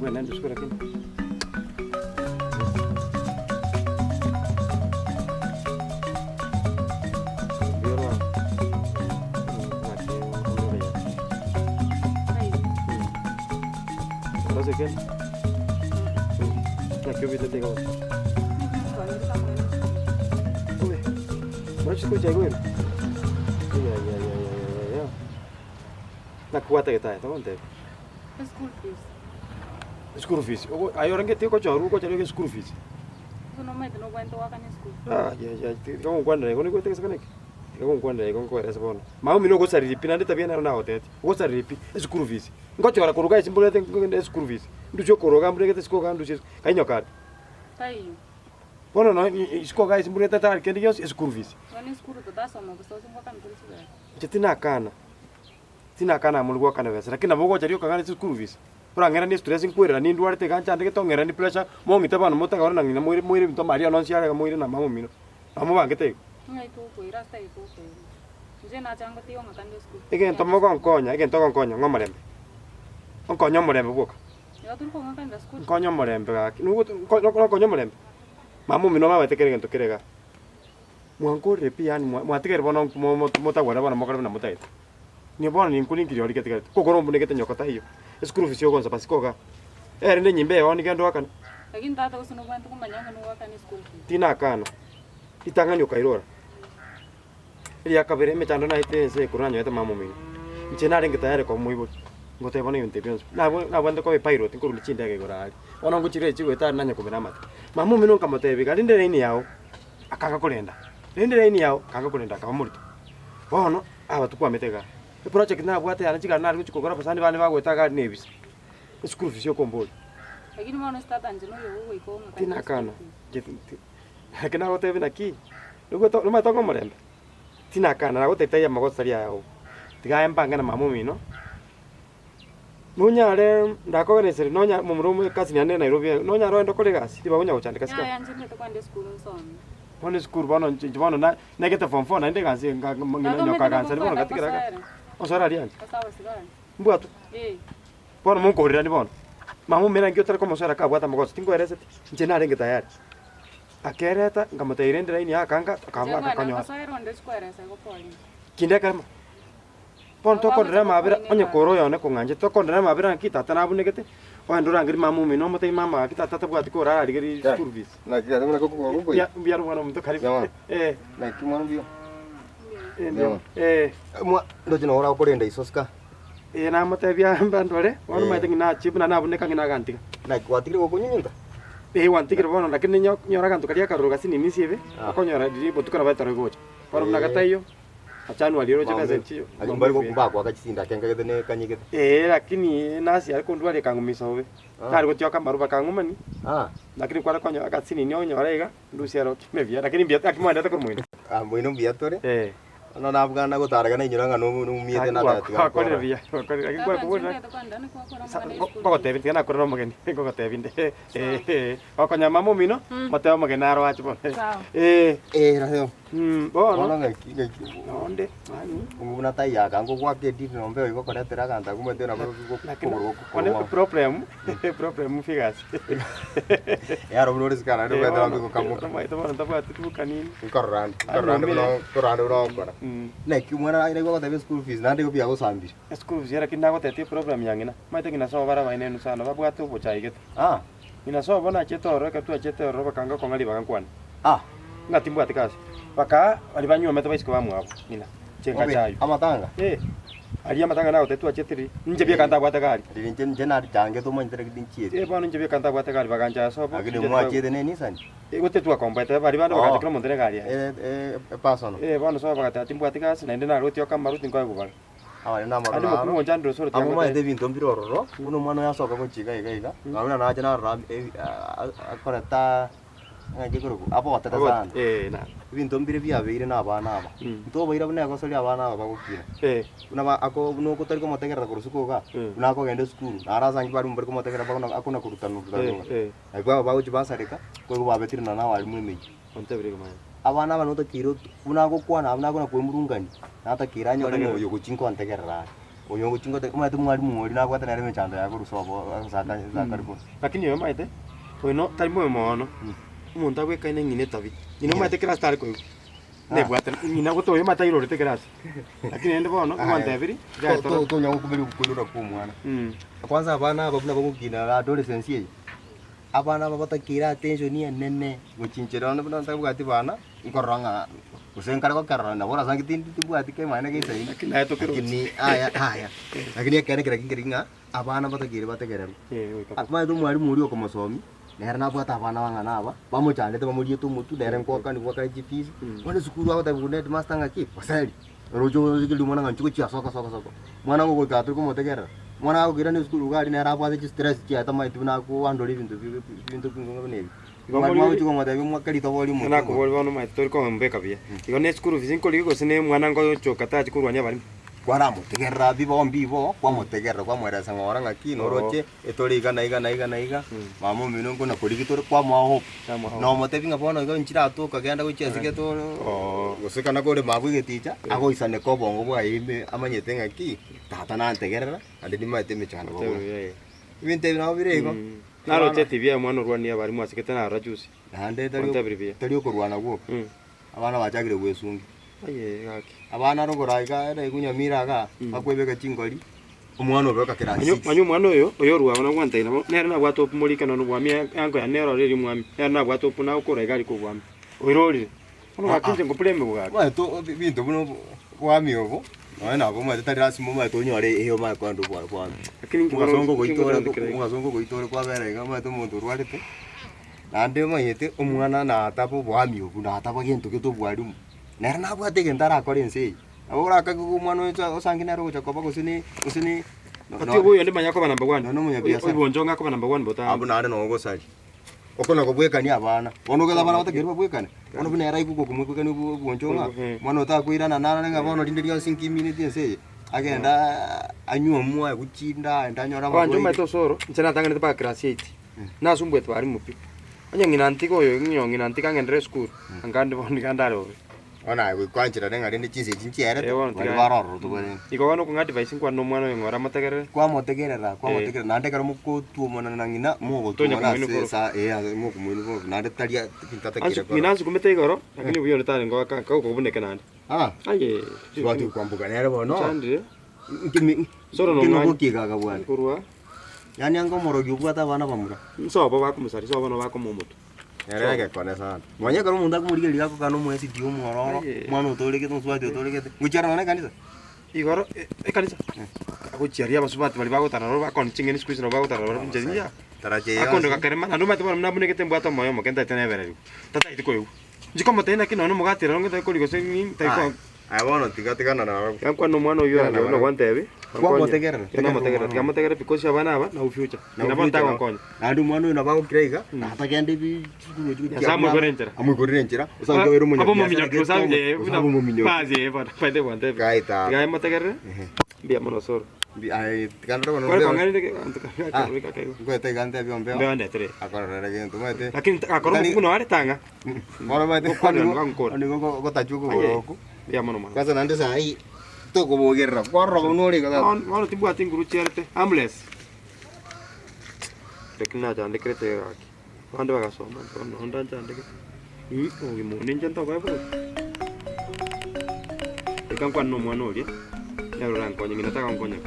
Bueno, ndio shukuru lakini. Again. Na que vida tengo. Uy. Mas escucha algo. Ya. Na kuata que tá, então onde? School fees. School fees. Aí orang que tem ko jaru ko jaru que school fees. No me no cuento wa kan school. Ya. Como cuando ne, ko te sakane. Ko kwanda ko ko resa bono. Mau mino go saripi na ndita biana na hotel. Go saripi school fees. Ngochora kuruga isimbole te school fees. Nducho koroga mbure ke sko ga nducho kanyoka. Tai. Bono no isko ga isimbole ta tar kendi yos school fees. Wani school to da somo ko so kan kulisi. Jetina kana. Tina kana mulgo kana vesa. Lakini nabogo chario kagana school fees. Pura ngera ni stress inkwera ni ndwarte kancha ndike to ngera ni pressure mo ngite bana mota ga na ngina moire mito maria no sia ga moire na mamo mino. Amo bangete. Ngai tu ko irasta iko ko. Nje na chango tio ngakande school. Egen tomo con coña, egen to con coña ngomarembe. On coña morembe boka. Ya tu ko ngakande school. Coña morembe ga. No coña morembe. Mamo mino ma bete kerega to kerega. Mwanko repi yani mwatikere bono mota gwara bana mokara na mota ita. Ni bono ni nkuli nkiri ori ketika. Ko gorombu ne kete nyokota hiyo. School fees yo gonza pasikoga. Ere nyimbe oni gendo akana. Lakini tata ko sino bantu kumanyanga no wakani school fees. Tina kana. Itanganyo kairora. Ili akabere mechando na ite se kuranyo ete mamo mino. Nchena renge tayari kwa muibo. Ngote bana yunte bionso. Na wanda ko pairo tinkuru lichinda ke gorali. Wana nguchire chiwe ta nanya kumena mata. Mamo mino kamote biga linde reini yao. Akanga kulenda. Linde reini yao kanga kulenda ka murito. Wono aba tukwa metega. E project na bwate yana chika na ruchi kokora pasani bane bagweta ga nevis. School fees yo kombol. Lakini mwana stata njeno yo iko ngakande. Tina kana. Lakini ngote bina ki. Lugo ma tongo morembe. Tina kana na gote taya magosaria yao. Tiga empanga na mamo mino. Munyare ndako geresere nonya mumurumu kasi nyane Nairobi nonya roendo kole gasi tiba kunya uchandika sika. Ya njene to kwande school nsoni. Kwande school bono na geta form 4 na ndega gasi ngina nyoka gansa bono gatikira. Osoro ali anje. Sawa sigara. Mbuatu. Bono munko rirani bono. Mamo mena ngiotra como sora ka bwata magosa tingo eresete. Njena renge tayari. Akereta ngamata irendera ini akanga akabwa akakonyo. Kinde karma. Pon to kondra mabira onye koro yone konganje to kondra mabira kita tanabu negete. Wandura ngiri mamu mino mate mama kita tata bwati ko rara digiri school fees. Na kira na ko ko. Ya biar wana mto kari. Na kimano bio. Mwa ndo jino ora ko renda isoska. Na mate bia bandore. Wanu mate ngina chip na nabu neka ngina gantiga. Na kwatikire ko kunyinda. Wantikire bono lakini nyora gantu karia karuga sini nisiebe. Akonyora diri botukana baitaro gocha. Para mnagata iyo. Achanu aliro chaka zenchiyo. Alimbali ko kumba kwa kachisinda kenga gete kanyigete. Lakini nasi aliko ndwale kangumisa obe. Kari ko tioka maruba kangumani. Lakini kwa konyo akatsini nyonyo arega ndusiaro kimevia lakini bia akimwenda takurumuino. Muino bia tore. No na bugana go taraga na inyuranga no miete na tatiga. Kwa bia. Kwa kwa kubona. Kwa tebi na kuroma geni. Kwa tebi nde. Kwa nyama mumino mateo magenaro achipo. Raheo. Bono ngaki. Onde. Nguna tai ya kango kwa kedi nombe iko kora tera kanta kumete na ko. Kwa problem figas. Yaro no riskana no beta ko kamu. Mai to bana tapa tu kanini. Korando no kora. Na kimwana ina ko tabe school fees na ndiko pia go sambi. School fees era kinako tete problem yangina. Mai tekina so bara baine no sana babu atu bocha igete. Ina so bona chetoro ka tu chetoro bakanga ko ngali bakangwana. Ngatimbu atikasi. Baka alibanywa meta baisiko bamu hapo. Nina. Chenga chayo. Amatanga. Alia matanga nao tetu achetiri. Nje bia kanta bwata gari. Nje na change to mo ntere kidinchi. Bono nje bia kanta bwata gari bakanja so. Agini mwa chede ne nisani. Wote tu akombeta bari bando bakati kilo montere gari. Pasono. Bono so bakati timbu atikasi na ndena roti okamu tingo kubala. Na maro. Ani mo jandro so roti. Amo de vinto mbiroro. Uno mwana ya soka ko chiga iga. Ngana na jana ram akorata ngajikuru apo atata sana. Na. Vinto mbire bia beire na abana aba. Nto baira bune ko soli abana aba bakukira. Una ako no ko tariko motegera ko rusuko ga. Una ko gende school. Ara sangi baru mber ko motegera bakuna akuna kurutanu kurutanu. Ai kwa bawo jibasa reka ko ko babetir na na wali mume. Onte bire ko mai. Abana bano to kiro una ko kwana abana ko na ko murungani. Na ta kiranyo no yo ko chinko antegera. Oyo guchingo te kuma te mwalimu ori na kwata nere mechando ya kurusobo saka za karibu. Lakini yo maite. Oino tarimo mono. Umuntu agwekaine ngine tabi. Ino maite class tari ko. Ne bwata ngina goto yo mata irore te class. Lakini ende bono kwanta ebiri. To nyango kubiri kulura ku mwana. Kwanza abana babuna bagukina adolescence ye. Abana babatakira attention ni nene guchinchera no bana tabugati bana nkoranga usenkara ko karana bora sangi tindi tibugati ke mana ke sai lakini aya lakini kene kira kinga abana batakira bategerera akuma ndo mwari muri ko masomi nera na bwata abana wangana aba bamuchande te bamuri tu mutu nera nkoka ni kwa kaji fees wale sukuru aba tabune master ngaki pasali rojo zikili mwana nganchuko chia soka mwana ngo ka tu ko motegerera mwana ako gira ni sukuru gari nera abwa te stress chia tama ituna ko andori bintu kungo nebi mwana chuko madabi mwakali to boli mu na ko boli bano mai tori ko mbeka bia igo ne sukuru vizinko liko sine mwana ngo choka ta chikuru anya bari kwana mutegerera bibo kwa mutegerera kwa mwera sanga oranga kino roche etori iga mamo mino ngo na koligitore kwa mwaho no motevinga bono igo nchira to kagenda guchia siketo gusika na kore mabu geticha ago isane ko bongo bwa ime amanyete ngaki tata na ntegerera andi ni mate mechana bo ibinte na birego naro cheti bia mwana rwani bari mwasikete na rajusi ande tari okorwana gwo abana bachagire gwesungi aye gaki abana rogoraiga ere gunyamiraga bakwebeka chingori omwana obeka kirasi manyu mwana oyo ruwa na gwanta ina nera na bwato pumulika no bwami yango ya nero riri mwami nera na bwato puna ukora igari ko bwami oirori ono wakinje ngopuleme bwaki wa to bintu buno bwami obo na bo mate tari rasimo mate onyore eyo ma kwando bwa lakini ngazongo goitore kwa bere ga mate muntu rwarite nande mayete omwana na tapo bwami obu na tapo gintu gito bwarimu nera na bwate gendara korense abora akagu mwana wecha osangina ro chako bagusini ati boyo ndi manyako bana namba 1 no munya biasa ibonjo ngako bana namba 1 bota abu na no gosali okona ko bwekani abana ono gela bana bategera bwekani ono bina rai kuko kumwekani ubonjo nga mwana utakwirana nana nga bono dindiria 5 minutes nse agenda anywa mwa guchinda ndanyora mwa wanjo maito Osoro nchana tangane pa class 8 na sumbwe twari mupi onyo ngina ntiko yo ngina ntika ngendere school angande bondi kandaro ona kwanchira nenga ndi chinse chinchiere bali baroro to bale iko kano kunga device kwa no mwana ngora mategerera kwa motegerera nande karo mukotu mona nangina mugo to na sa mu kumuni ko nande taria pintata kire ko minazi kumete igoro lakini buyo ritare ngo ka ko buneke nande aye swatu kwambuka nere bono chandire soro no ngokiga ga bwana kurwa yani ango morogi ubwata bana bamura nsobo bakumusari sobo no bakomomuto Erege kone sana. Mwanya karo munda kumurige ligako kano mwezi dio mwororo. Mwana utoleke tuswati utoleke. Nguchara na kanisa. Igoro kanisa. Ako chiaria basubati bali bago tararo ba kon chingeni squeeze no bago tararo njenia. Taraje. Akondo kakerema na nduma tuma mnabune kete mbwato moyo mokenda tene bereri. Tata itiko yu. Njiko motena kino no mugatira ngeta ikoligo sengi taiko. Abono tigatigana na. Yankwa no mwana uyo no gwantebe. Kwa motegerera. Kwa motegerera because abana aba na future. Na bonta wankonya. Andu mwana uyo nabago kiraiga. Atakende bi Samu gorenjera. Amu gorenjera. Usanga wero munya. Abo muminya kusaje. Abo muminya. Paze pa pade wante. Gaita. Gai motegerera. Bia mono Osoro. Bi ai tikandro no. Kwa ngani de antuka kai. Kwa tegante biombe. Beande tre. Akora rege ntumate. Lakini akoro kuno ari tanga. Mora mate kwani go tachuko goroko. Bia mono mano. Kwanza nande sai toko bogerra korro gonori kaza ono timbu tinguru cherte ambulance tekna jande krete raki ande baga soma ono onda jande ke ogi mo ninja to ba bu ekan kwa no mwana oli ya ran konya ngina ta kan konya